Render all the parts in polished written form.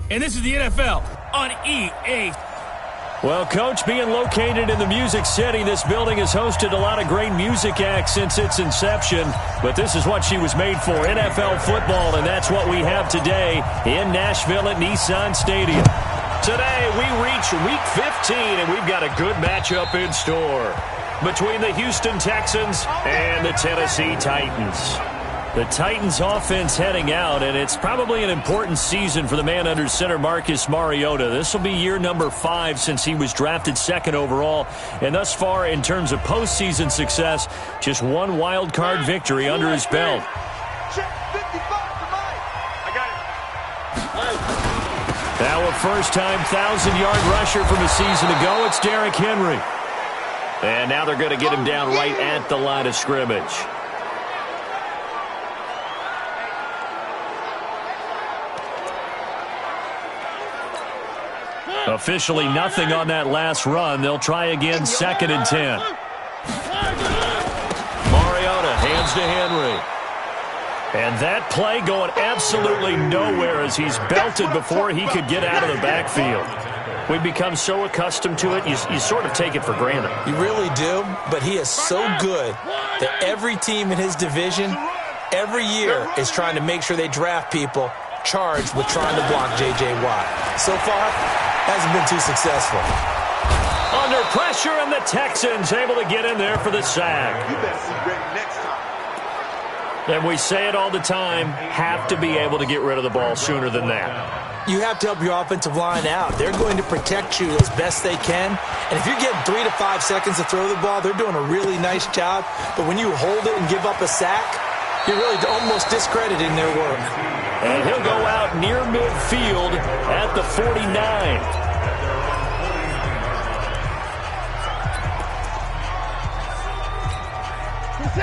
and this is the NFL on EA. Well, Coach, being located in the Music City, this building has hosted a lot of great music acts since its inception. But this is what she was made for, NFL football, and that's what we have today in Nashville at Nissan Stadium. Today, we reach Week 15, and we've got a good matchup in store between the Houston Texans and the Tennessee Titans. The Titans offense heading out, and it's probably an important season for the man under center, Marcus Mariota. This will be year number 5 since he was drafted 2nd overall. And thus far, in terms of postseason success, just one wild card victory under his belt. Now a first-time 1,000-yard rusher from a season ago, it's Derrick Henry. And now they're going to get him down right at the line of scrimmage. Officially nothing on that last run. They'll try again, 2nd and 10. Mariota hands to Henry. And that play going absolutely nowhere as he's belted before he could get out of the backfield. We've become so accustomed to it, you sort of take it for granted. You really do, but he is so good that every team in his division, every year, is trying to make sure they draft people charged with trying to block J.J. Watt. So far, hasn't been too successful. Under pressure, and the Texans able to get in there for the sack. You better see ready next time. And we say it all the time, have to be able to get rid of the ball sooner than that. You have to help your offensive line out. They're going to protect you as best they can. And if you're getting 3 to 5 seconds to throw the ball, they're doing a really nice job. But when you hold it and give up a sack, you're really almost discrediting their work. And he'll go out near midfield at the 49.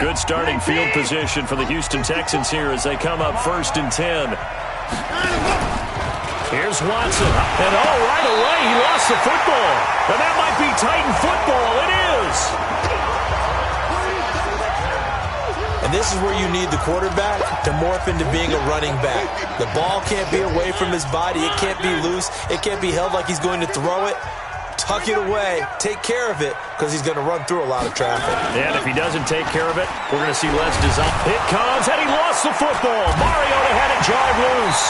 Good starting field position for the Houston Texans here as they come up 1st and 10. Here's Watson. And right away, he lost the football. And that might be Titan football. It is. And this is where you need the quarterback to morph into being a running back. The ball can't be away from his body. It can't be loose. It can't be held like he's going to throw it. Tuck it away. Take care of it because he's going to run through a lot of traffic. And if he doesn't take care of it, we're going to see less design. It comes, and he lost the football. Mariota had it jarred loose.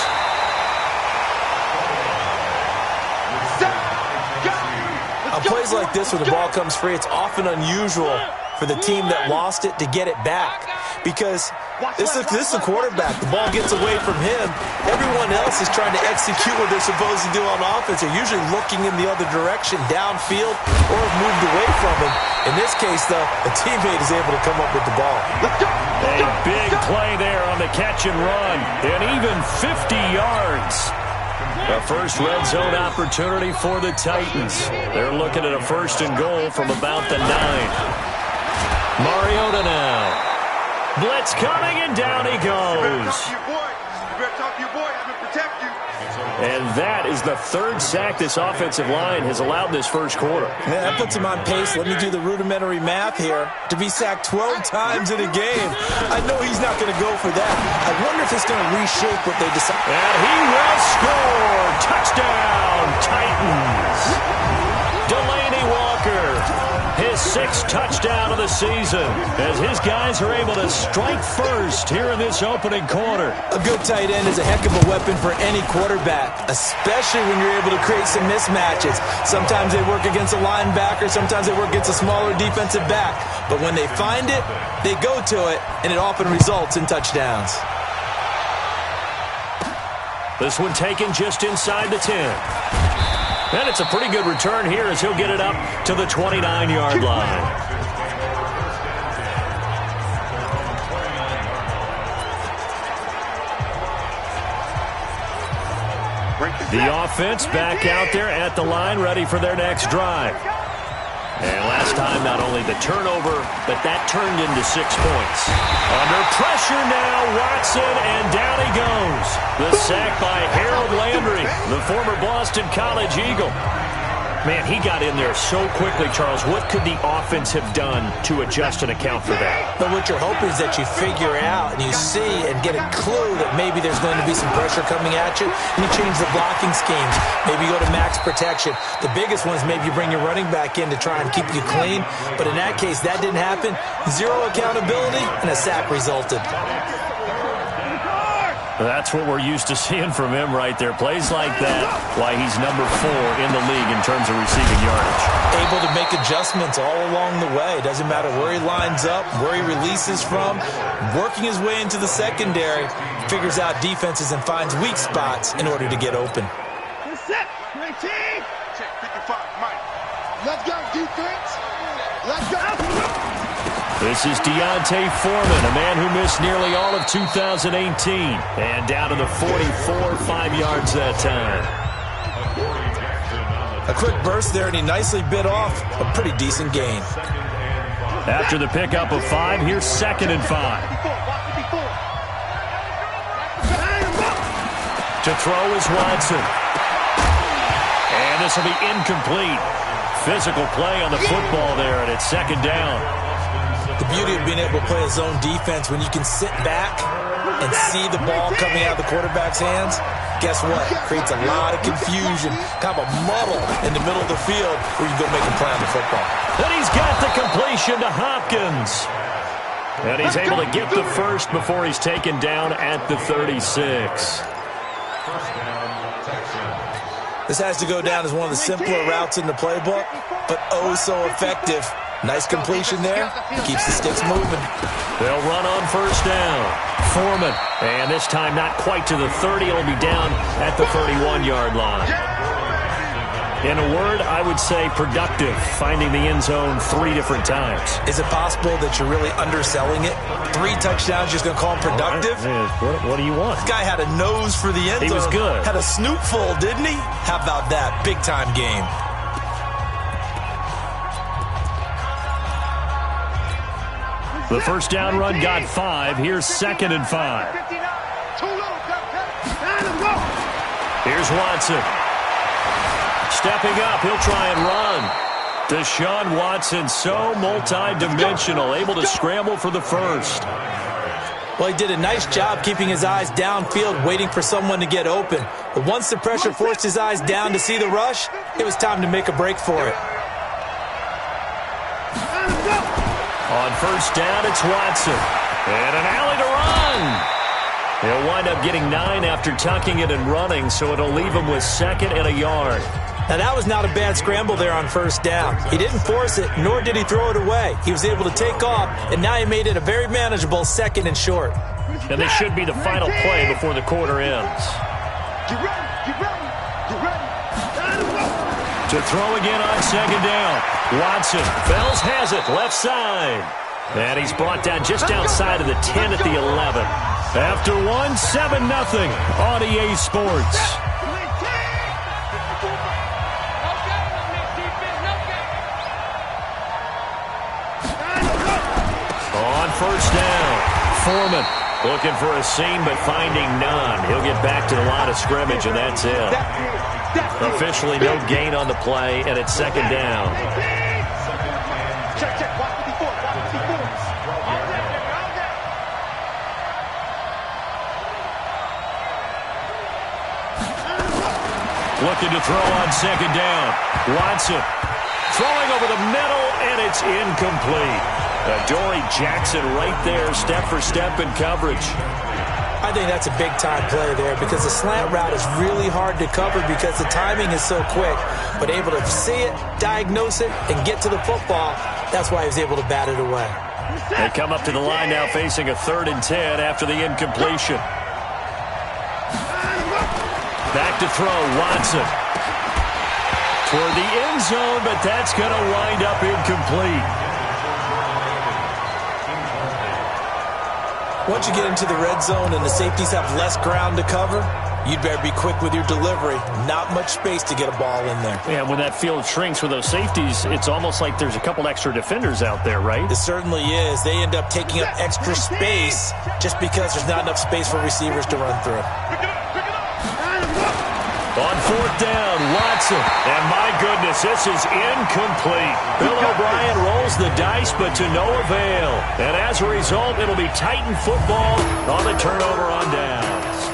On plays like this where the ball comes free, it's often unusual for the team that lost it to get it back. Because this is a quarterback. The ball gets away from him. Everyone else is trying to execute what they're supposed to do on offense. They're usually looking in the other direction, downfield, or have moved away from him. In this case, though, a teammate is able to come up with the ball. A big play there on the catch and run. And even 50 yards. The first red zone opportunity for the Titans. They're looking at a 1st and goal from about the 9. Mariota now. Blitz coming, and down he goes. You better talk to your boy. I'm going to protect you. And that is the 3rd sack this offensive line has allowed this first quarter. Man, that puts him on pace. Let me do the rudimentary math here. To be sacked 12 times in a game, I know he's not going to go for that. I wonder if it's going to reshape what they decide. And he will score. Touchdown, Titans. Delaney Walker, his 6th touchdown of the season, as his guys are able to strike first here in this opening quarter. A good tight end is a heck of a weapon for any quarterback, especially when you're able to create some mismatches. Sometimes they work against a linebacker, sometimes they work against a smaller defensive back. But when they find it, they go to it, and it often results in touchdowns. This one taken just inside the 10. And it's a pretty good return here as he'll get it up to the 29-yard line. The offense back out there at the line, ready for their next drive. And last time, not only the turnover, but that turned into 6 points. Under pressure now, Watson, and down he goes. The sack by Harold Landry, the former Boston College Eagle. Man, he got in there so quickly, Charles. What could the offense have done to adjust and account for that? But what you're hoping is that you figure out and you see and get a clue that maybe there's going to be some pressure coming at you, and you change the blocking schemes. Maybe you go to max protection. The biggest one is maybe you bring your running back in to try and keep you clean. But in that case, that didn't happen. Zero accountability, and a sack resulted. That's what we're used to seeing from him right there. Plays like that, why he's number 4 in the league in terms of receiving yardage. Able to make adjustments all along the way. Doesn't matter where he lines up, where he releases from. Working his way into the secondary, figures out defenses and finds weak spots in order to get open. Set. Great team. Check 55, Mike. Let's go, defense. Let's go. This is Deontay Foreman, a man who missed nearly all of 2018. And down to the 44, 5 yards that time. A quick burst there, and he nicely bit off a pretty decent gain. After the pickup of 5, here's 2nd and 5. To throw is Watson. And this will be incomplete. Physical play on the football there, and it's 2nd down. The beauty of being able to play a zone defense when you can sit back and see the ball coming out of the quarterback's hands, guess what? It creates a lot of confusion, kind of a muddle in the middle of the field where you go make a play on the football. And he's got the completion to Hopkins. And he's able to get the first before he's taken down at the 36. This has to go down as one of the simpler routes in the playbook, but oh so effective. Nice completion there. Keeps the sticks moving. They'll run on 1st down. Foreman. And this time not quite to the 30. It'll be down at the 31-yard line. In a word, I would say productive, finding the end zone 3 different times. Is it possible that you're really underselling it? 3 touchdowns, just going to call him productive? What do you want? This guy had a nose for the end zone. He was good. Had a snoop full, didn't he? How about that? Big-time game. The 1st down run got 5. Here's 2nd and 5. Here's Watson. Stepping up, he'll try and run. Deshaun Watson, so multi-dimensional, able to scramble for the first. Well, he did a nice job keeping his eyes downfield, waiting for someone to get open. But once the pressure forced his eyes down to see the rush, it was time to make a break for it. On 1st down, it's Watson. And an alley to run. He'll wind up getting 9 after tucking it and running, so it'll leave him with 2nd and a yard. Now, that was not a bad scramble there on 1st down. He didn't force it, nor did he throw it away. He was able to take off, and now he made it a very manageable 2nd and short. And this should be the final play before the quarter ends. Get ready, get ready, get ready. To throw again on 2nd down. Watson, Fells has it, left side. And he's brought down just outside of the 10 at the 11. After 1, 7-0 on EA Sports. On 1st down, Foreman looking for a seam but finding none. He'll get back to the line of scrimmage, and that's it. Officially no gain on the play, and it's 2nd down. Check, check, watch 54, watch 54. Looking to throw on 2nd down. Watson throwing over the middle, and it's incomplete. Dory Jackson right there, step for step in coverage. I think that's a big-time play there because the slant route is really hard to cover because the timing is so quick. But able to see it, diagnose it, and get to the football, that's why he was able to bat it away. They come up to the line now facing a 3rd and 10 after the incompletion. Back to throw, Watson. Toward the end zone, but that's going to wind up incomplete. Once you get into the red zone and the safeties have less ground to cover, you'd better be quick with your delivery. Not much space to get a ball in there. Yeah, when that field shrinks with those safeties, it's almost like there's a couple extra defenders out there, right? It certainly is. They end up taking up extra space just because there's not enough space for receivers to run through. On fourth down, Watson. And my goodness, this is incomplete. Bill O'Brien rolls the dice, but to no avail. And as a result, it'll be Titan football on the turnover on downs.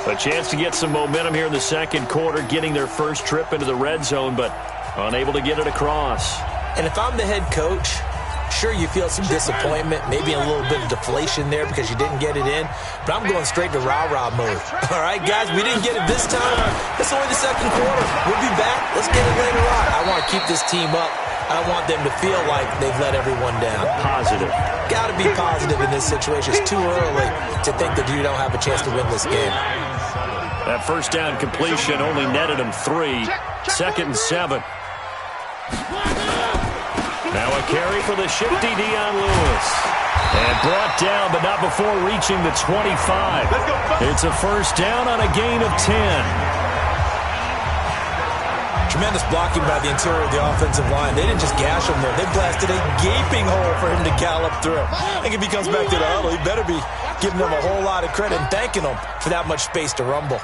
A chance to get some momentum here in the second quarter, getting their first trip into the red zone, but unable to get it across. And if I'm the head coach, sure, you feel some disappointment, maybe a little bit of deflation there because you didn't get it in, but I'm going straight to rah-rah mode. All right, guys, we didn't get it this time. It's only the second quarter. We'll be back. Let's get it later on. I want to keep this team up. I don't want them to feel like they've let everyone down. Positive. Got to be positive in this situation. It's too early to think that you don't have a chance to win this game. That first down completion only netted him 3. 2nd and 7. Now a carry for the shifty Dion Lewis. And brought down, but not before reaching the 25. It's a first down on a gain of 10. Tremendous blocking by the interior of the offensive line. They didn't just gash him there. They blasted a gaping hole for him to gallop through. I think if he comes back to the huddle, he better be giving them a whole lot of credit and thanking them for that much space to rumble.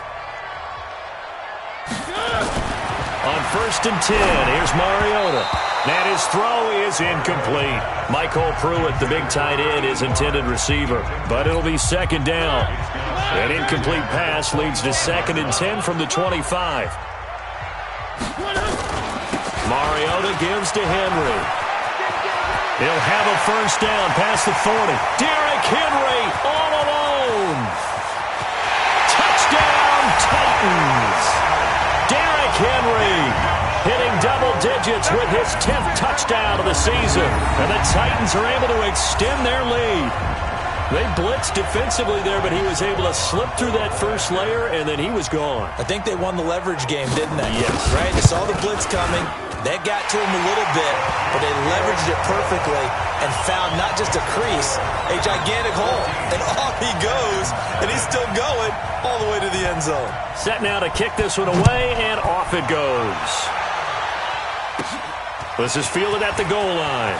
On 1st and 10, here's Mariota. And his throw is incomplete. Michael Pruitt, the big tight end, is intended receiver. But it'll be 2nd down. An incomplete pass leads to 2nd and 10 from the 25. Mariota gives to Henry. He'll have a first down past the 40. Derrick Henry all alone. Touchdown, Titans. Derrick Henry hitting double digits with his 10th touchdown of the season. And the Titans are able to extend their lead. They blitzed defensively there, but he was able to slip through that first layer, and then he was gone. I think they won the leverage game, didn't they? Yes. Right? They saw the blitz coming. That got to him a little bit, but they leveraged it perfectly and found not just a crease, a gigantic hole. And off he goes, and he's still going all the way to the end zone. Set now to kick this one away, and off it goes. This is fielded at the goal line.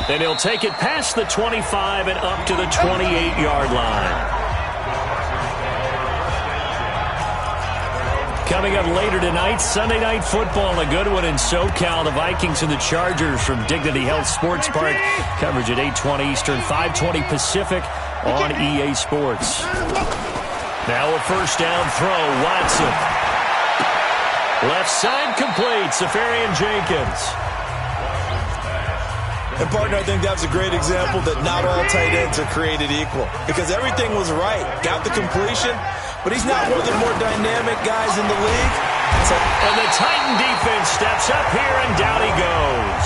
Then he'll take it past the 25 and up to the 28-yard line. Coming up later tonight, Sunday Night Football, a good one in SoCal. The Vikings and the Chargers from Dignity Health Sports Park. Coverage at 8:20 Eastern, 5:20 Pacific on EA Sports. Now a first down throw, Watson. Left side complete, Safarian Jenkins. And, partner, I think that was a great example that not all tight ends are created equal. Because everything was right. Got the completion, but he's not one of the more dynamic guys in the league. And the Titan defense steps up here, and down he goes.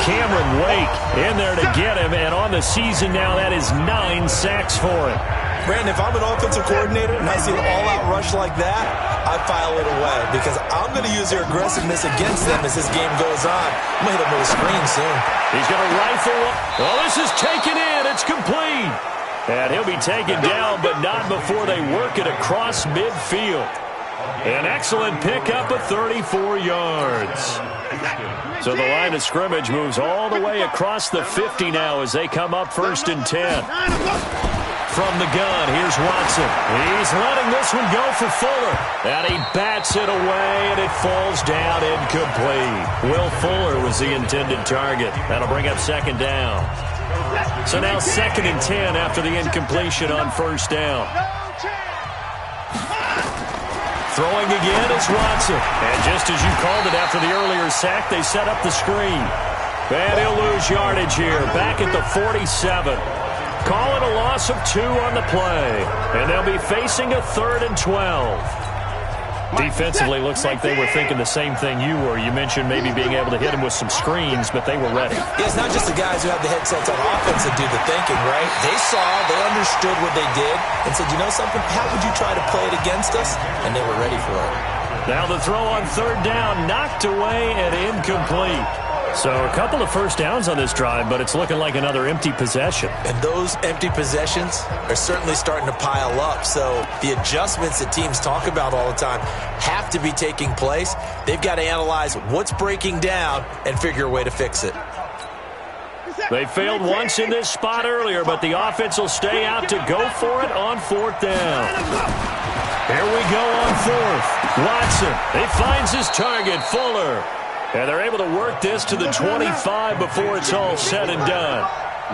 Cameron Wake in there to get him, and on the season now, that is 9 sacks for him. Brandon, if I'm an offensive coordinator and I see an all-out rush like that, I file it away because I'm going to use their aggressiveness against them as this game goes on. I'm going to hit them with a screen soon. He's going to rifle. Well, this is taken in. It's complete. And he'll be taken down, but not before they work it across midfield. An excellent pickup of 34 yards. So the line of scrimmage moves all the way across the 50 now as they come up 1st and 10. From the gun, here's Watson. He's letting this one go for Fuller. And he bats it away, and it falls down incomplete. Will Fuller was the intended target. That'll bring up 2nd down. So now 2nd and 10 after the incompletion on 1st down. Throwing again is Watson. And just as you called it after the earlier sack, they set up the screen. And he'll lose yardage here, back at the 47. Call it a loss of 2 on the play. And they'll be facing a 3rd and 12. Defensively, looks like they were thinking the same thing you were. You mentioned maybe being able to hit him with some screens, but they were ready. Yeah, it's not just the guys who have the headsets on offense that do the thinking, right? They saw, they understood what they did, and said, you know something, how would you try to play it against us? And they were ready for it. Now the throw on 3rd down, knocked away and incomplete. So a couple of first downs on this drive, but it's looking like another empty possession. And those empty possessions are certainly starting to pile up. So the adjustments that teams talk about all the time have to be taking place. They've got to analyze what's breaking down and figure a way to fix it. They failed once in this spot earlier, but the offense will stay out to go for it on 4th down. Here we go on fourth. Watson, he finds his target, Fuller. And they're able to work this to the 25 before it's all said and done.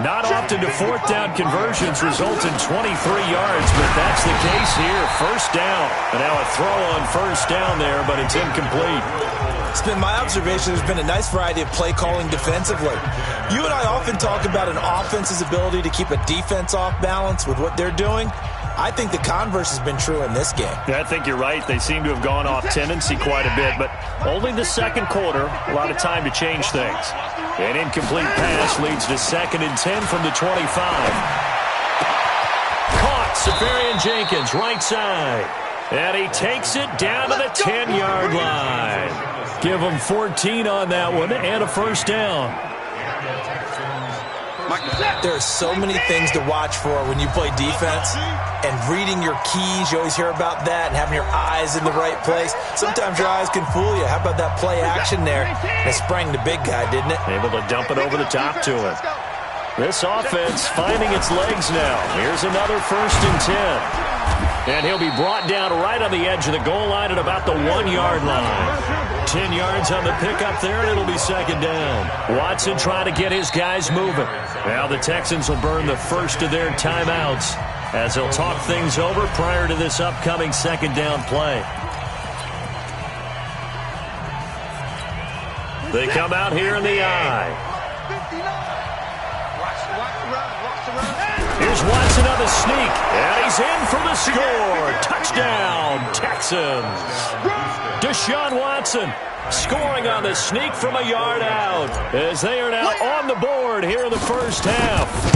Not often do fourth down conversions result in 23 yards, but that's the case here. First down. And now a throw on first down there, but it's incomplete. It's been my observation there's been a nice variety of play calling defensively. You and I often talk about an offense's ability to keep a defense off balance with what they're doing. I think the converse has been true in this game. Yeah, I think you're right. They seem to have gone off tendency quite a bit, but only the second quarter, a lot of time to change things. An incomplete pass leads to 2nd and 10 from the 25. Caught, Safarian-Jenkins, right side. And he takes it down to the 10-yard line. Give him 14 on that one and a first down. There are so many things to watch for when you play defense, and reading your keys, you always hear about that, and having your eyes in the right place. Sometimes your eyes can fool you. How about that play action there? They sprang the big guy, didn't it? Able to dump it over the top to him. This offense finding its legs now. Here's another 1st and 10. And he'll be brought down right on the edge of the goal line at about the 1-yard line. 10 yards on the pickup there, and it'll be 2nd down. Watson trying to get his guys moving. Now the Texans will burn the first of their timeouts as they'll talk things over prior to this upcoming 2nd down play. They come out here in the eye. Here's Watson on the sneak, and he's in for the score. Touchdown, Texans. Deshaun Watson scoring on the sneak from a yard out as they are now on the board here in the first half.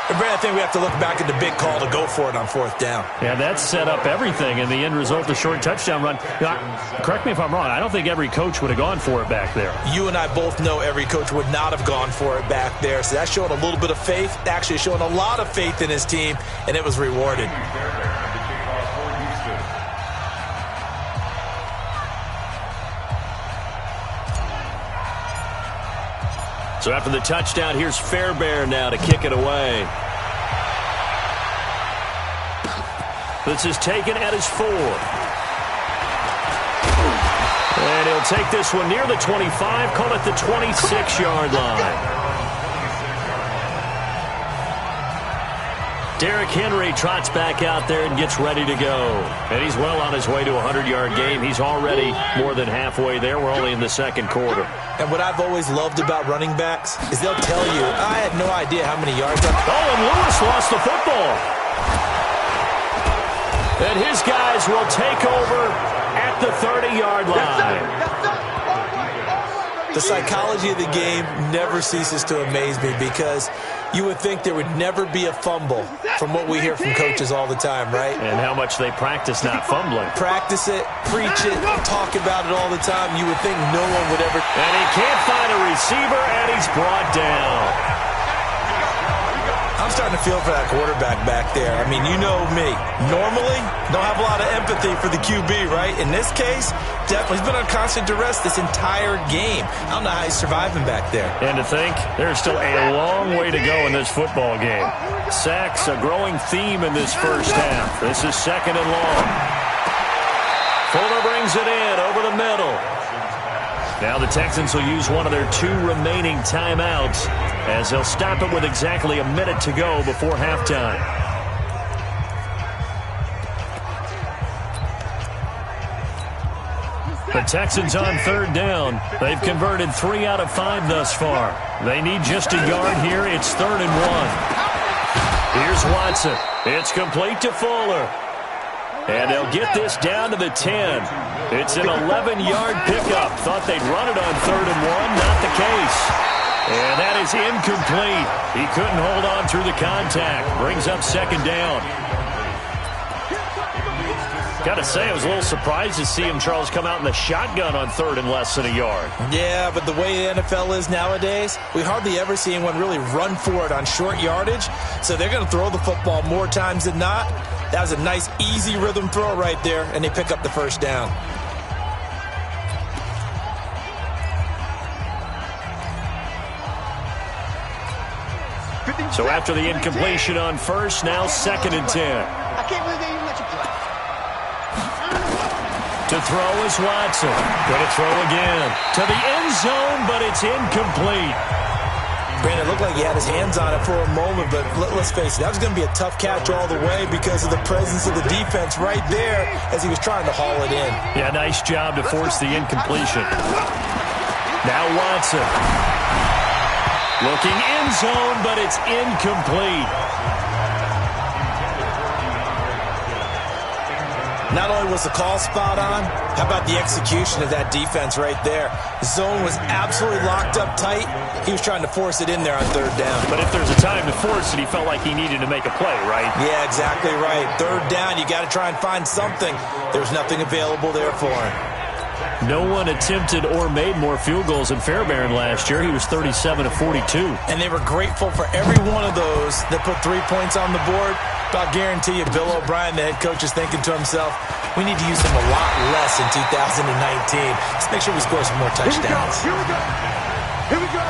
And Brad, I think we have to look back at the big call to go for it on 4th down. Yeah, that set up everything, and the end result, the short touchdown run. Correct me if I'm wrong. I don't think every coach would have gone for it back there. You and I both know every coach would not have gone for it back there. So that showed a little bit of faith, actually showing a lot of faith in his team, and it was rewarded. So after the touchdown, here's Fairbairn now to kick it away. This is taken at his 4. And he'll take this one near the 25, call it the 26-yard line. Derrick Henry trots back out there and gets ready to go. And he's well on his way to a 100-yard game. He's already more than halfway there. We're only in the second quarter. And what I've always loved about running backs is they'll tell you, I had no idea how many yards I'm... Oh, and Lewis lost the football. And his guys will take over at the 30-yard line. The psychology of the game never ceases to amaze me because you would think there would never be a fumble from what we hear from coaches all the time, right? And how much they practice not fumbling. Practice it, preach it, talk about it all the time. You would think no one would ever... And he can't find a receiver, and he's brought down. I'm starting to feel for that quarterback back there. I mean, you know me. Normally, don't have a lot of empathy for the QB, right? In this case, definitely. He's been on constant duress this entire game. I don't know how he's surviving back there. And to think, there's still a long way to go in this football game. Sacks, a growing theme in this first half. This is 2nd and long. Fuller brings it in over the middle. Now the Texans will use one of their 2 remaining timeouts as they'll stop it with exactly a minute to go before halftime. The Texans on 3rd down. They've converted 3 out of 5 thus far. They need just a yard here. It's 3rd and 1. Here's Watson. It's complete to Fuller. And they'll get this down to the 10. It's an 11-yard pickup. Thought they'd run it on 3rd and 1. Not the case. And that is incomplete. He couldn't hold on through the contact. Brings up 2nd down. Got to say, I was a little surprised to see him, Charles, come out in the shotgun on 3rd and less than a yard. Yeah, but the way the NFL is nowadays, we hardly ever see anyone really run for it on short yardage. So they're going to throw the football more times than not. That was a nice, easy rhythm throw right there, and they pick up the first down. So after the incompletion on first, now 2nd and 10. I can't believe they even To throw is Watson. Going to throw again. To the end zone, but it's incomplete. Brandon, it looked like he had his hands on it for a moment, but let's face it, that was going to be a tough catch all the way because of the presence of the defense right there as he was trying to haul it in. Yeah, nice job to force the incompletion. Now Watson. Looking end zone, but it's incomplete. Not only was the call spot on, how about the execution of that defense right there? The zone was absolutely locked up tight. He was trying to force it in there on third down. But if there's a time to force it, he felt like he needed to make a play, right? Yeah, exactly right. Third down, you got to try and find something. There's nothing available there for him. No one attempted or made more field goals in Fairbairn last year. He was 37 of 42. And they were grateful for every one of those that put 3 points on the board. But I'll guarantee you, Bill O'Brien, the head coach, is thinking to himself, we need to use him a lot less in 2019. Let's make sure we score some more touchdowns. Here we go. Here we go.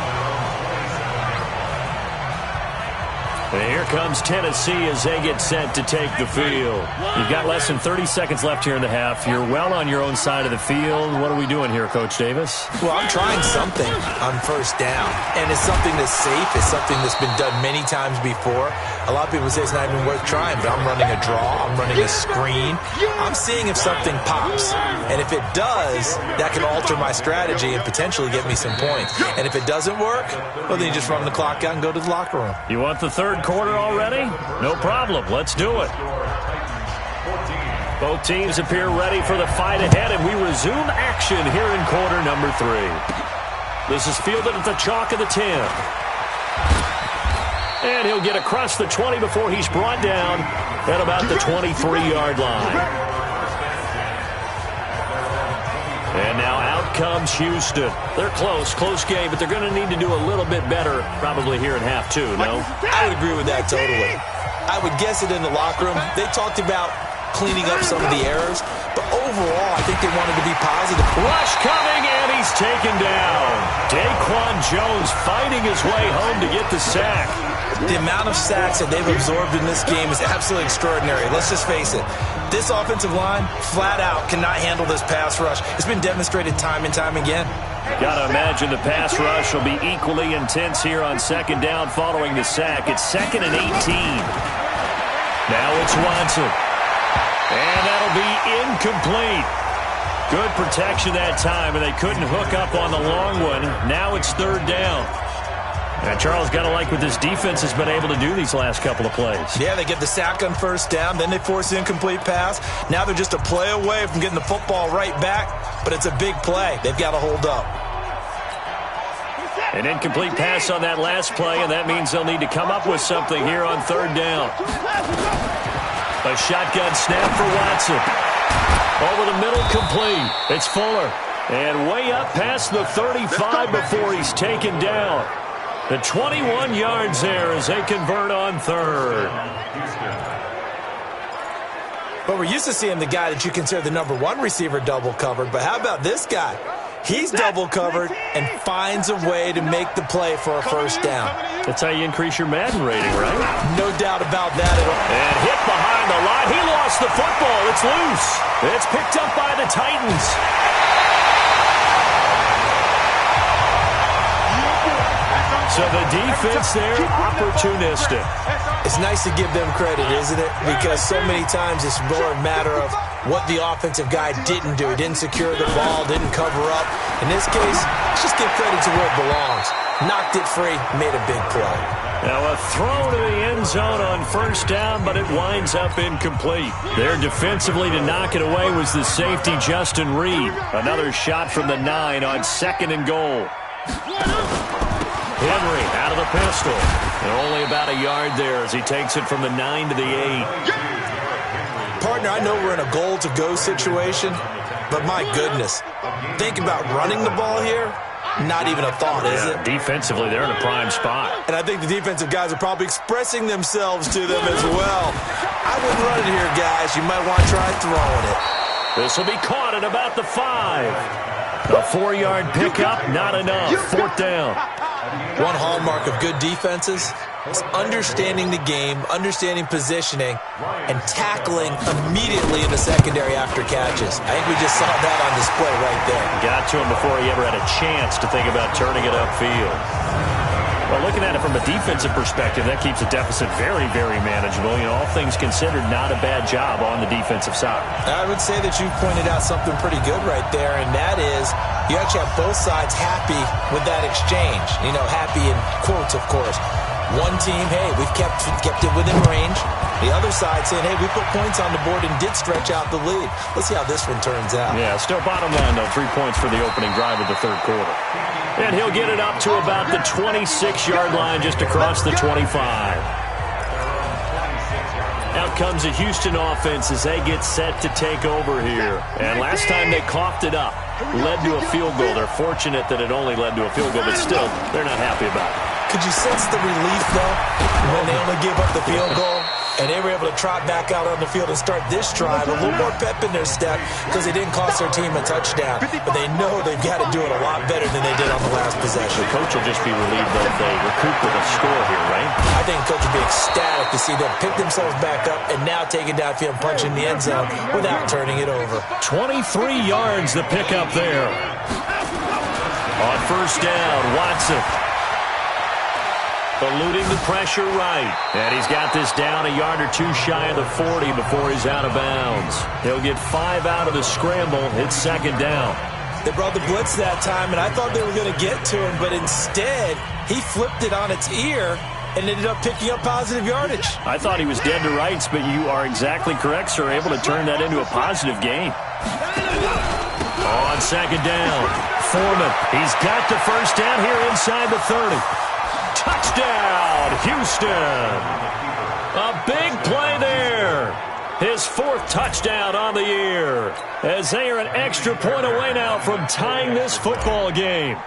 And here comes Tennessee as they get set to take the field. You've got less than 30 seconds left here in the half. You're well on your own side of the field. What are we doing here, Coach Davis? Well, I'm trying something on first down, and it's something that's safe. It's something that's been done many times before. A lot of people say it's not even worth trying, but I'm running a draw. I'm running a screen. I'm seeing if something pops, and if it does, that can alter my strategy and potentially get me some points. And if it doesn't work, well, then you just run the clock out and go to the locker room. You want the third quarter already? No problem. Let's do it. Both teams appear ready for the fight ahead, and we resume action here in quarter number 3. This is fielded at the chalk of the 10. And he'll get across the 20 before he's brought down at about the 23-yard line. And now out comes Houston. They're close game, but they're going to need to do a little bit better probably here in half 2, no? I would agree with that totally. I would guess it in the locker room. They talked about cleaning up some of the errors, but overall, I think they wanted to be positive. Rush coming, and he's taken down. Daquan Jones fighting his way home to get the sack. The amount of sacks that they've absorbed in this game is absolutely extraordinary. Let's just face it. This offensive line, flat out, cannot handle this pass rush. It's been demonstrated time and time again. Got to imagine the pass rush will be equally intense here on second down following the sack. It's 2nd and 18. Now it's Watson. And that'll be incomplete. Good protection that time, and they couldn't hook up on the long one. Now it's third down. And Charles, got to like what this defense has been able to do these last couple of plays. Yeah, they get the sack on first down, then they force the incomplete pass. Now they're just a play away from getting the football right back, but it's a big play. They've got to hold up. An incomplete pass on that last play, and that means they'll need to come up with something here on third down. A shotgun snap for Watson. Over the middle, complete. It's Fuller. And way up past the 35 before he's taken down. The 21 yards there as they convert on third. But we're used to seeing the guy that you consider the number 1 receiver double covered. But how about this guy? He's double covered and finds a way to make the play for a first down. That's how you increase your Madden rating, right? No doubt about that at all. And hit behind the line. He lost the football. It's loose. It's picked up by the Titans. So the defense there, opportunistic. It's nice to give them credit, isn't it? Because so many times it's more a matter of what the offensive guy didn't do. He didn't secure the ball, didn't cover up. In this case, let's just give credit to where it belongs. Knocked it free, made a big play. Now a throw to the end zone on first down, but it winds up incomplete. There defensively to knock it away was the safety Justin Reed. Another shot from the 9 on 2nd and goal. Henry out of the pistol. And only about a yard there as he takes it from the 9 to the 8. Partner, I know we're in a goal-to-go situation, but my goodness, think about running the ball here. Not even a thought, is it? Defensively, they're in a prime spot. And I think the defensive guys are probably expressing themselves to them as well. I wouldn't run it here, guys. You might want to try throwing it. This will be caught at about the 5. A 4-yard pickup, not enough. 4th down. One hallmark of good defenses is understanding the game, understanding positioning, and tackling immediately in the secondary after catches. I think we just saw that on display right there. Got to him before he ever had a chance to think about turning it upfield. Well, looking at it from a defensive perspective, that keeps the deficit very, very manageable. You know, all things considered, not a bad job on the defensive side. I would say that you pointed out something pretty good right there, and that is you actually have both sides happy with that exchange. You know, happy in quotes, of course. One team, hey, we've kept it within range. The other side saying, hey, we put points on the board and did stretch out the lead. Let's see how this one turns out. Yeah, still bottom line, though, 3 points for the opening drive of the third quarter. And he'll get it up to about the 26-yard line, just across the 25. Out comes the Houston offense as they get set to take over here. And last time they coughed it up, led to a field goal. They're fortunate that it only led to a field goal, but still, they're not happy about it. Could you sense the relief, though, when they only gave up the field goal? And they were able to trot back out on the field and start this drive. A little more pep in their step because they didn't cost their team a touchdown. But they know they've got to do it a lot better than they did on the last possession. The coach will just be relieved that they recoup with a score here, right? I think the coach will be ecstatic to see them pick themselves back up and now take it downfield and punch in the end zone without turning it over. 23 yards the pickup there. On first down, Watson. Eluding the pressure right. And he's got this down a yard or two shy of the 40 before he's out of bounds. He'll get 5 out of the scramble. It's second down. They brought the blitz that time, and I thought they were going to get to him, but instead, he flipped it on its ear and ended up picking up positive yardage. I thought he was dead to rights, but you are exactly correct, sir. Able to turn that into a positive gain. On second down, Foreman. He's got the first down here inside the 30. Touchdown, Houston. A big play there. His 4th touchdown on the year, as they are an extra point away now from tying this football game.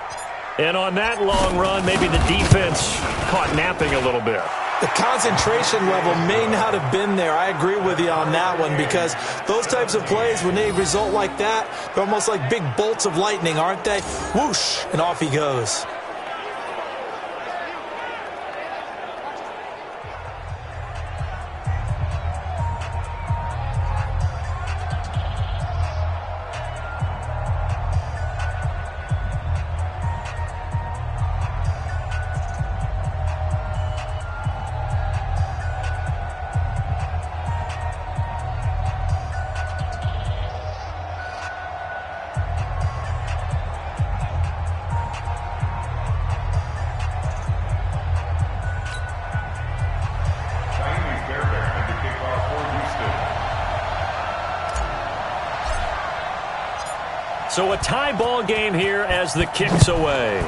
And on that long run, maybe the defense caught napping a little bit. The concentration level may not have been there. I agree with you on that one, because those types of plays, when they result like that, they're almost like big bolts of lightning, aren't they? Whoosh, and off he goes. So a tie ball game here as the kick's away.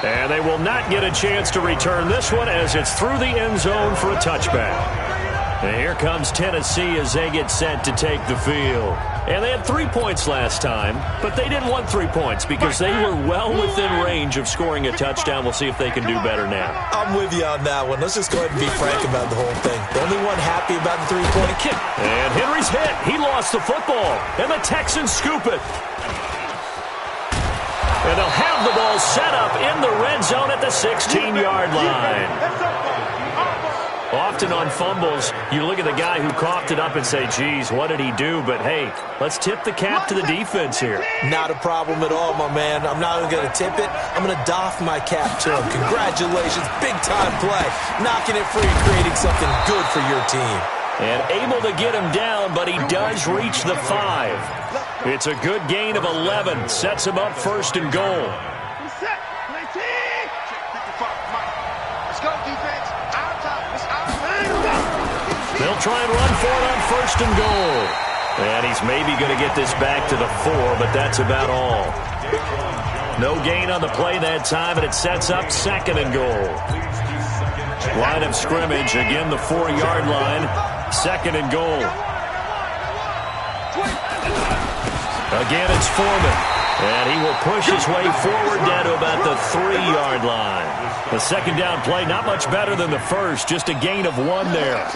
And they will not get a chance to return this one as it's through the end zone for a touchback. And here comes Tennessee as they get set to take the field. And they had 3 points last time, but they didn't want 3 points because they were well within range of scoring a touchdown. We'll see if they can do better now. I'm with you on that one. Let's just go ahead and be frank about the whole thing. The only one happy about the three-point kick. And Henry's hit. He lost the football. And the Texans scoop it. And they'll have the ball set up in the red zone at the 16-yard line. Often on fumbles, you look at the guy who coughed it up and say, geez, what did he do? But, hey, let's tip the cap to the defense here. Not a problem at all, my man. I'm not even going to tip it. I'm going to doff my cap to him. Congratulations. Big-time play. Knocking it free, creating something good for your team. And able to get him down, but he does reach the 5. It's a good gain of 11. Sets him up first and goal. Let's go, defense. They'll try and run for it on first and goal. And he's maybe going to get this back to the 4, but that's about all. No gain on the play that time, and it sets up second and goal. Line of scrimmage, again the 4-yard line. Second and goal. Again, it's Foreman. And he will push his way forward down to about the 3-yard line. The second down play, not much better than the first, just a gain of 1 there.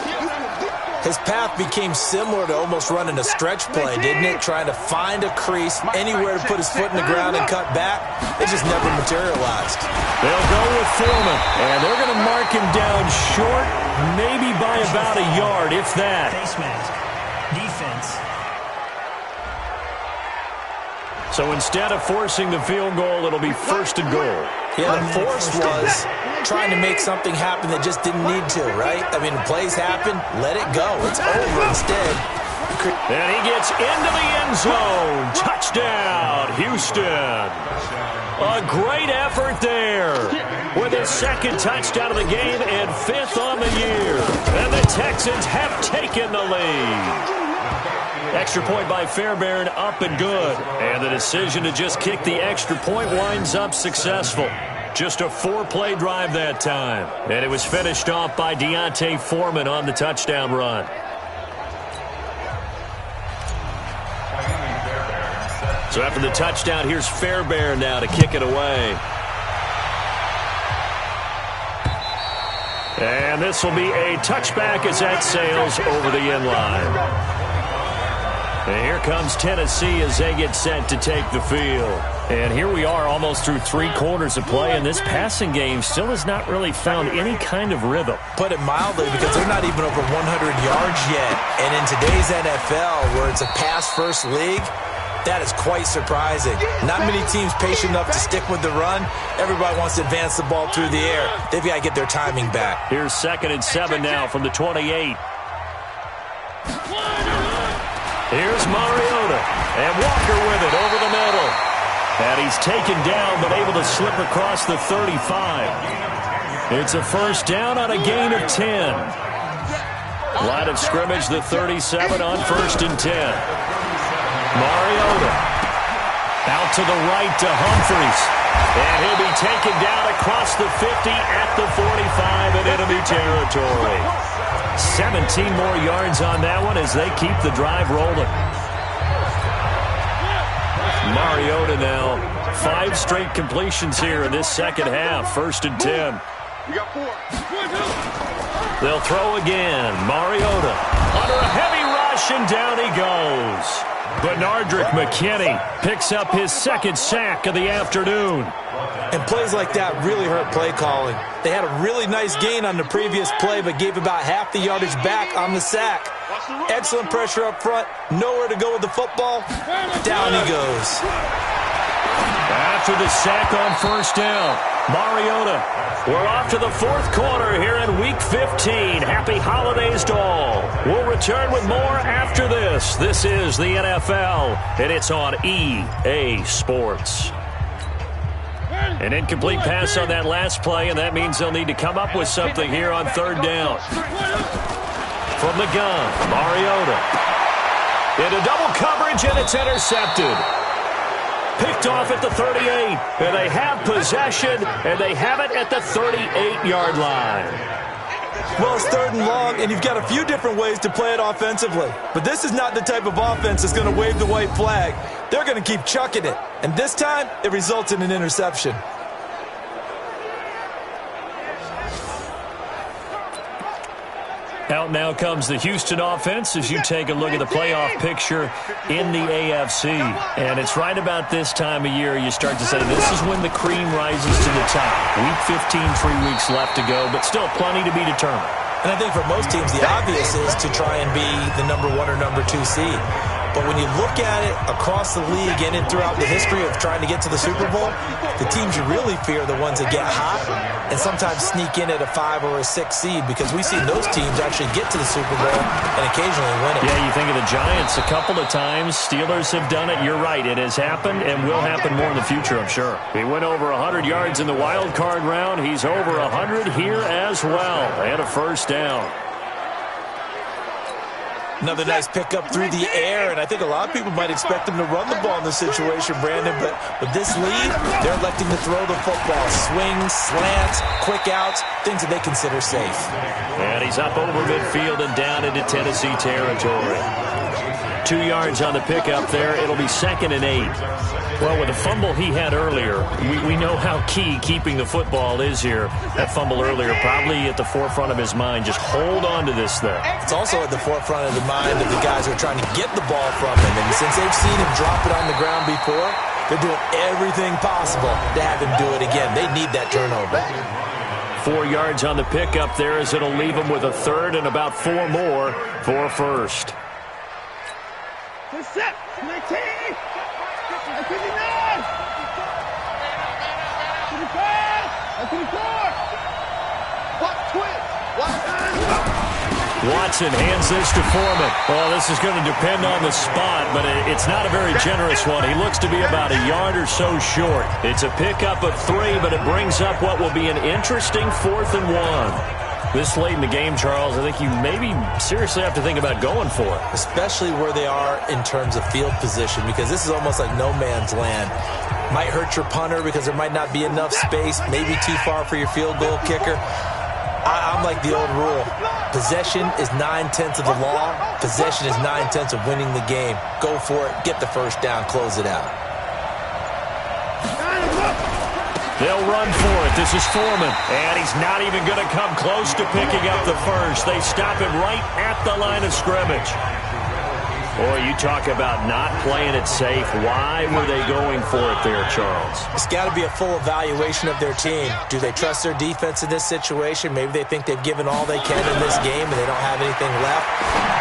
His path became similar to almost running a stretch play, didn't it? Trying to find a crease, anywhere to put his foot in the ground and cut back. It just never materialized. They'll go with Foreman, and they're going to mark him down short, maybe by about a yard, if that. Face mask. Defense. So instead of forcing the field goal, it'll be 1st and goal. Yeah, the force was trying to make something happen that just didn't need to, right? I mean, plays happen, let it go. It's over instead. And he gets into the end zone. Touchdown, Houston. A great effort there with his 2nd touchdown of the game and 5th on the year. And the Texans have taken the lead. Extra point by Fairbairn, up and good. And the decision to just kick the extra point winds up successful. Just a 4-play drive that time. And it was finished off by Deontay Foreman on the touchdown run. So after the touchdown, here's Fairbairn now to kick it away. And this will be a touchback as that sails over the end line. And here comes Tennessee as they get set to take the field. And here we are almost through 3 quarters of play, and this passing game still has not really found any kind of rhythm. Put it mildly, because they're not even over 100 yards yet. And in today's NFL, where it's a pass-first league, that is quite surprising. Not many teams patient enough to stick with the run. Everybody wants to advance the ball through the air. They've got to get their timing back. Here's 2nd and 7 now from the 28. Here's Mariota, and Walker with it over the middle. And he's taken down, but able to slip across the 35. It's a 1st down on a gain of 10. Line of scrimmage, the 37 on 1st and 10. Mariota out to the right to Humphries. And he'll be taken down across the 50 at the 45 in enemy territory. 17 more yards on that one as they keep the drive rolling. Mariota now, 5 straight completions here in this 2nd half. 1st and 10. They'll throw again. Mariota under a heavy rush, and down he goes. Benardrick McKinney picks up his 2nd sack of the afternoon. And plays like that really hurt play calling. They had a really nice gain on the previous play, but gave about half the yardage back on the sack. Excellent pressure up front. Nowhere to go with the football. Down he goes. After the sack on 1st down, Mariota. We're off to the 4th quarter here in Week 15. Happy holidays to all. We'll return with more after this. This is the NFL, and it's on EA Sports. An incomplete pass on that last play, and that means they'll need to come up with something here on 3rd down. From the gun, Mariota. Into double coverage, and it's intercepted. Picked off at the 38, and they have possession, and they have it at the 38-yard line. Well, it's 3rd and long, and you've got a few different ways to play it offensively. But this is not the type of offense that's going to wave the white flag. They're going to keep chucking it. And this time, it results in an interception. Out now comes the Houston offense as you take a look at the playoff picture in the AFC. And it's right about this time of year you start to say this is when the cream rises to the top. Week 15, 3 weeks left to go, but still plenty to be determined. And I think for most teams, the obvious is to try and be the number 1 or number 2 seed. But when you look at it across the league and throughout the history of trying to get to the Super Bowl, the teams you really fear are the ones that get hot and sometimes sneak in at a 5 or a 6 seed, because we've seen those teams actually get to the Super Bowl and occasionally win it. Yeah, you think of the Giants a couple of times. Steelers have done it. You're right. It has happened and will happen more in the future, I'm sure. He went over 100 yards in the wild card round. He's over 100 here as well. And a 1st down. Another nice pickup through the air, and I think a lot of people might expect them to run the ball in this situation, Brandon, but with this lead, they're electing to throw the football. Swings, slants, quick outs, things that they consider safe. And he's up over midfield and down into Tennessee territory. 2 yards on the pickup there. It'll be 2nd and 8. Well, with the fumble he had earlier, we know how key keeping the football is here. That fumble earlier probably at the forefront of his mind. Just hold on to this thing. It's also at the forefront of the mind of the guys who are trying to get the ball from him. And since they've seen him drop it on the ground before, they're doing everything possible to have him do it again. They need that turnover. 4 yards on the pickup there as it'll leave him with a third and about 4 more for first. Set, 19, 59, 24, watch twist, watch Watson hands this to Foreman. Well, this is going to depend on the spot, but it's not a very generous one. He looks to be about a yard or so short. It's a pickup of 3, but it brings up what will be an interesting 4th and 1. This late in the game, Charles, I think you maybe seriously have to think about going for it. Especially where they are in terms of field position, because this is almost like no man's land. Might hurt your punter because there might not be enough space, maybe too far for your field goal kicker. I'm like the old rule. Possession is 9/10 of the law. Possession is 9/10 of winning the game. Go for it. Get the first down. Close it out. They'll run for it. This is Foreman. And he's not even going to come close to picking up the first. They stop him right at the line of scrimmage. Boy, you talk about not playing it safe. Why were they going for it there, Charles? It's got to be a full evaluation of their team. Do they trust their defense in this situation? Maybe they think they've given all they can in this game and they don't have anything left.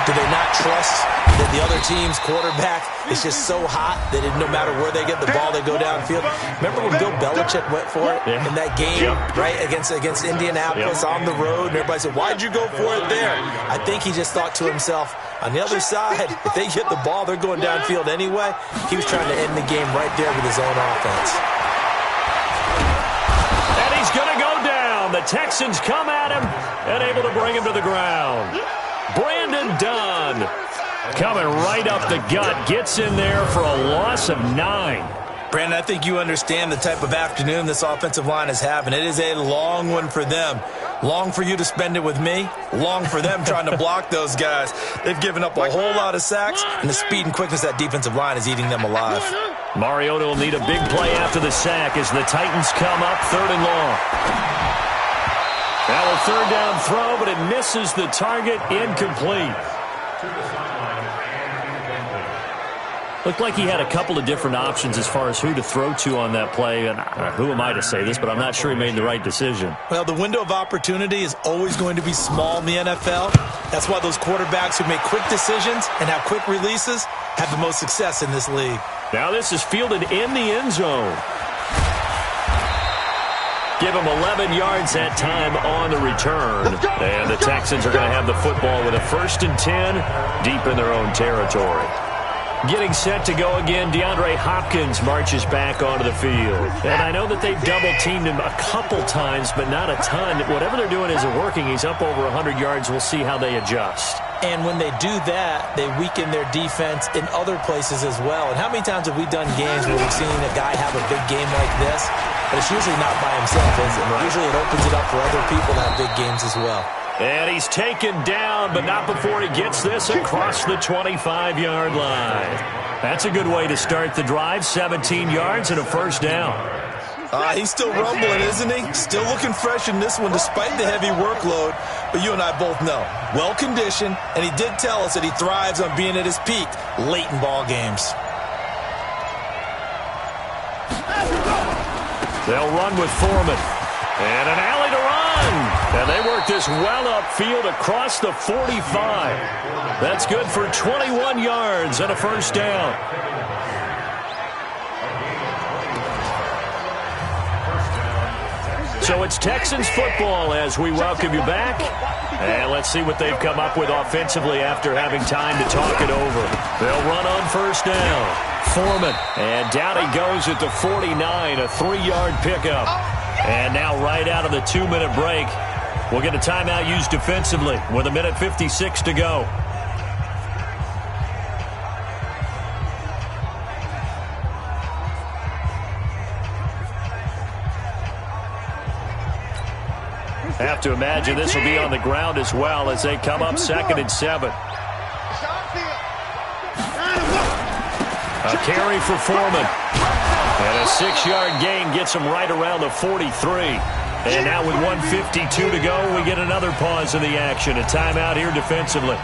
Do they not trust that the other team's quarterback is just so hot that no matter where they get the ball, they go downfield? Remember when Bill Belichick went for it in that game, right, against Indianapolis on the road? And everybody said, why'd you go for it there? I think he just thought to himself, on the other side, if they get the ball, they're going downfield anyway. He was trying to end the game right there with his own offense. And he's going to go down. The Texans come at him and able to bring him to the ground. Brandon Dunn coming right up the gut, gets in there for a loss of 9. Brandon, I think you understand the type of afternoon this offensive line is having. It is a long one for them. Long for you to spend it with me. Long for them trying to block those guys. They've given up a whole lot of sacks, and the speed and quickness of that defensive line is eating them alive. Mariota will need a big play after the sack as the Titans come up 3rd and long. Now a 3rd down throw, but it misses the target, incomplete. Looked like he had a couple of different options as far as who to throw to on that play. And who am I to say this, but I'm not sure he made the right decision. Well, the window of opportunity is always going to be small in the NFL. That's why those quarterbacks who make quick decisions and have quick releases have the most success in this league. Now this is fielded in the end zone. Give him 11 yards that time on the return. And the Texans are going to have the football with a 1st and 10 deep in their own territory. Getting set to go again, DeAndre Hopkins marches back onto the field. And I know that they've double-teamed him a couple times, but not a ton. Whatever they're doing isn't working. He's up over 100 yards. We'll see how they adjust. And when they do that, they weaken their defense in other places as well. And how many times have we done games where we've seen a guy have a big game like this? But it's usually not by himself, is it? Usually it opens it up for other people to have big games as well. And he's taken down, but not before he gets this across the 25-yard line. That's a good way to start the drive. 17 yards and a 1st down. He's still rumbling, isn't he? Still looking fresh in this one despite the heavy workload. But you and I both know, well-conditioned, and he did tell us that he thrives on being at his peak late in ball games. They'll run with Foreman. And an alley to run. And they work this well upfield across the 45. That's good for 21 yards and a 1st down. So it's Texans football as we welcome you back. And let's see what they've come up with offensively after having time to talk it over. They'll run on 1st down. Foreman. And down he goes at the 49, a 3-yard pickup. And now right out of the 2-minute break, we'll get a timeout used defensively with 1:56 to go. Have to imagine this will be on the ground as well as they come up 2nd and 7. A carry for Foreman. And a 6-yard gain gets him right around the 43. And now with 1:52 to go, we get another pause in the action. A timeout here defensively.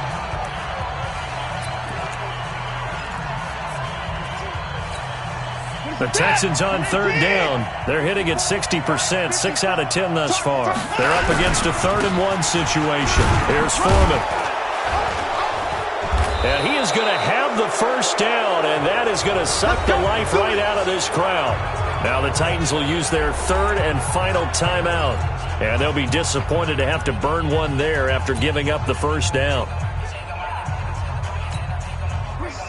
The Texans on third down. They're hitting at 60%, 6 out of 10 thus far. They're up against a 3rd-and-1 situation. Here's Foreman. And he is going to have the first down, and that is going to suck the life right out of this crowd. Now the Titans will use their 3rd and final timeout, and they'll be disappointed to have to burn one there after giving up the first down.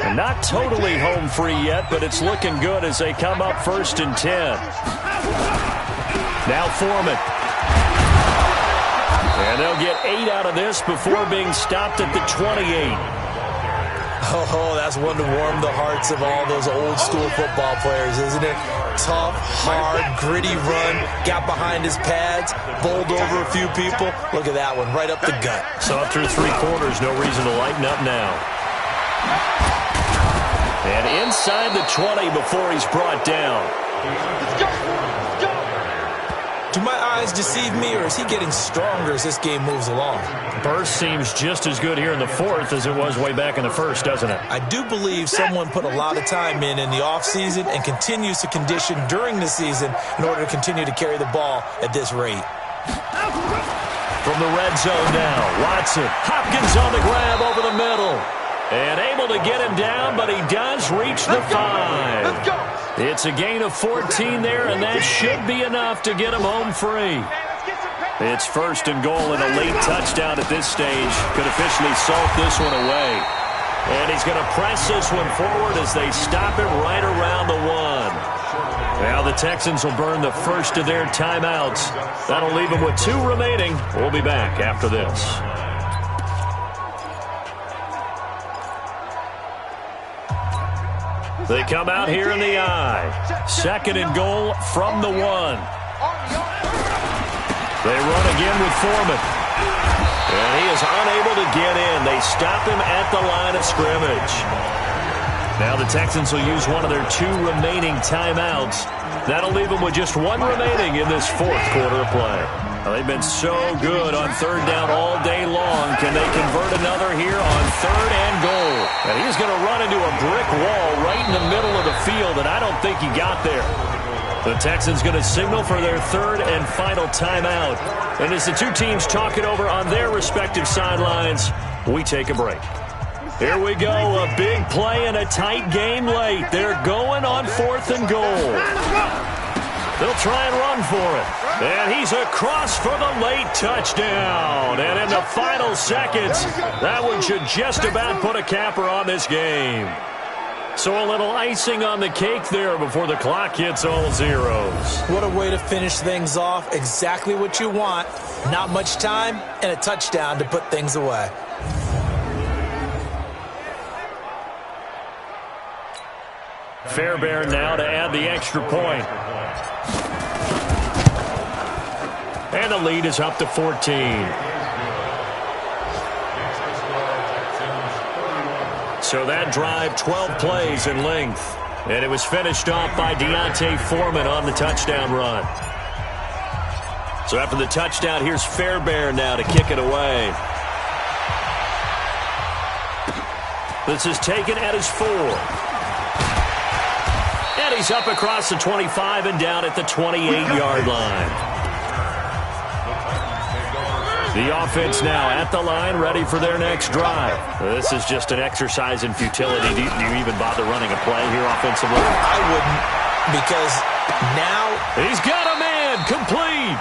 And not totally home free yet, but it's looking good as they come up 1st and 10. Now Foreman. And they'll get 8 out of this before being stopped at the 28. Oh, that's one to warm the hearts of all those old-school football players, isn't it? Tough, hard, gritty run, got behind his pads, bowled over a few people. Look at that one, right up the gut. So up through 3 quarters, no reason to lighten up now. And inside the 20 before he's brought down. Let's go! Let's go! Do my eyes deceive me, or is he getting stronger as this game moves along? Burst seems just as good here in the 4th as it was way back in the 1st, doesn't it? I do believe someone put a lot of time in the offseason and continues to condition during the season in order to continue to carry the ball at this rate. From the red zone now, Watson. Hopkins on the grab over the middle. And able to get him down, but he does reach the 5. Let's go! It's a gain of 14 there, and that should be enough to get him home free. It's 1st and goal and a late touchdown at this stage. Could officially salt this one away. And he's going to press this one forward as they stop it right around the 1. Now the Texans will burn the first of their timeouts. That'll leave them with 2 remaining. We'll be back after this. They come out here in the I. 2nd and goal from the 1. They run again with Foreman. And he is unable to get in. They stop him at the line of scrimmage. Now the Texans will use one of their 2 remaining timeouts. That'll leave them with just 1 remaining in this 4th quarter of play. Well, they've been so good on 3rd down all day long. Can they convert another here on 3rd and goal? And he's going to run into a brick wall right in the middle of the field, and I don't think he got there. The Texans going to signal for their 3rd and final timeout. And as the 2 teams talk it over on their respective sidelines, we take a break. Here we go, a big play in a tight game late. They're going on 4th and goal. They'll try and run for it. And he's across for the late touchdown. And in the final seconds, that one should just about put a capper on this game. So a little icing on the cake there before the clock hits all zeros. What a way to finish things off. Exactly what you want. Not much time and a touchdown to put things away. Fairbairn now to add the extra point. And the lead is up to 14. So that drive, 12 plays in length. And it was finished off by Deontay Foreman on the touchdown run. So after the touchdown, here's Fairbairn now to kick it away. This is taken at his 4. And he's up across the 25 and down at the 28-yard line. The offense now at the line, ready for their next drive. This is just an exercise in futility. Do you even bother running a play here offensively? I wouldn't, because now he's got a man complete.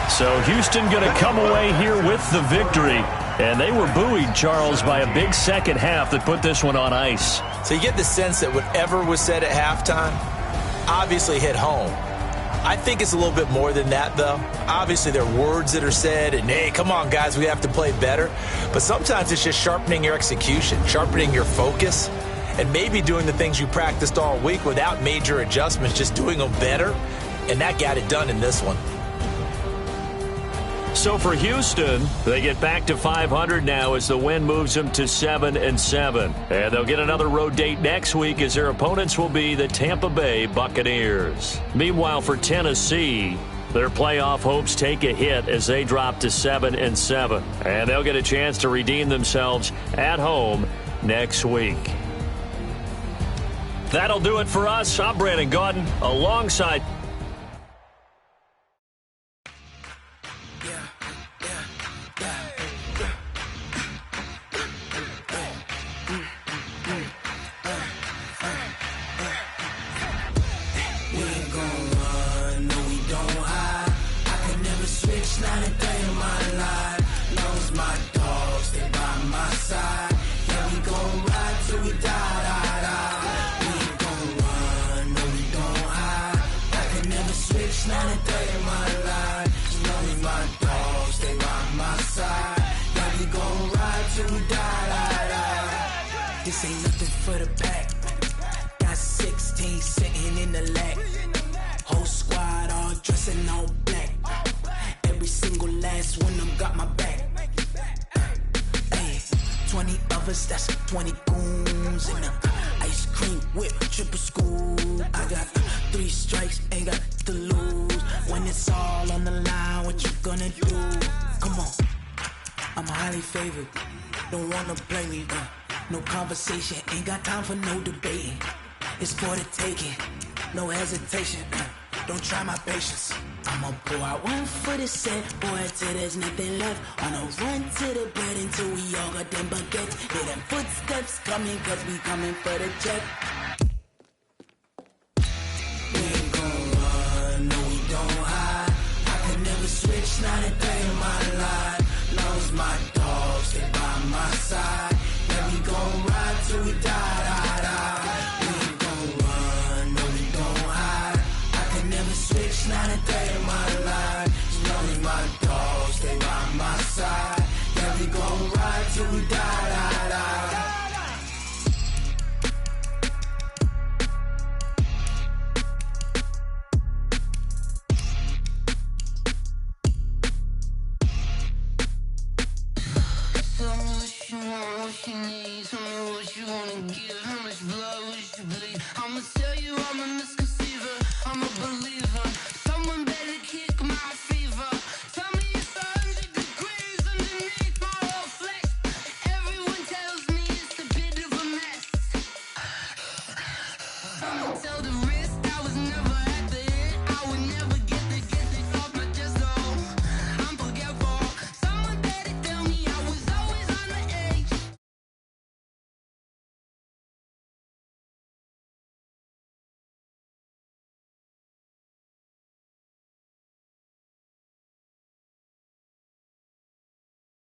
So Houston going to come away here with the victory. And they were buoyed, Charles, by a big second half that put this one on ice. So you get the sense that whatever was said at halftime obviously hit home. I think it's a little bit more than that, though. Obviously, there are words that are said, and, hey, come on, guys, we have to play better. But sometimes it's just sharpening your execution, sharpening your focus, and maybe doing the things you practiced all week without major adjustments, just doing them better. And that got it done in this one. So for Houston, they get back to 500 now as the win moves them to 7-7. And they'll get another road date next week as their opponents will be the Tampa Bay Buccaneers. Meanwhile, for Tennessee, their playoff hopes take a hit as they drop to 7-7. And they'll get a chance to redeem themselves at home next week. That'll do it for us. I'm Brandon Gaudin alongside... This ain't nothing for the pack. Got 16 sitting in the lag. Whole squad all dressing all black. Every single last one of them got my back. Hey, 20 of us, that's 20 goons in the ice cream whip, triple school. I got 3 strikes, ain't got to lose. When it's all on the line, what you gonna do? Come on, I'm highly favored. Don't wanna play me, no conversation, ain't got time for no debating. It's for the taking, no hesitation. Don't try my patience. I'ma pull out one for the set, boy, till there's nothing left. On a run to the bread until we all got them baguettes. Hear them footsteps coming, cause we coming for the check. We ain't gon' run, no we don't hide. I could never switch, not a day in my life. Long as my dogs stay by my side. Yeah, we gon' ride till we die. We ain't gon' run, no we don't hide. I could never switch, not a day in my life. As long as my dogs stay by my side. Yeah, we gon' ride till we die. Tell me what you want, what you need. Tell me what you wanna give.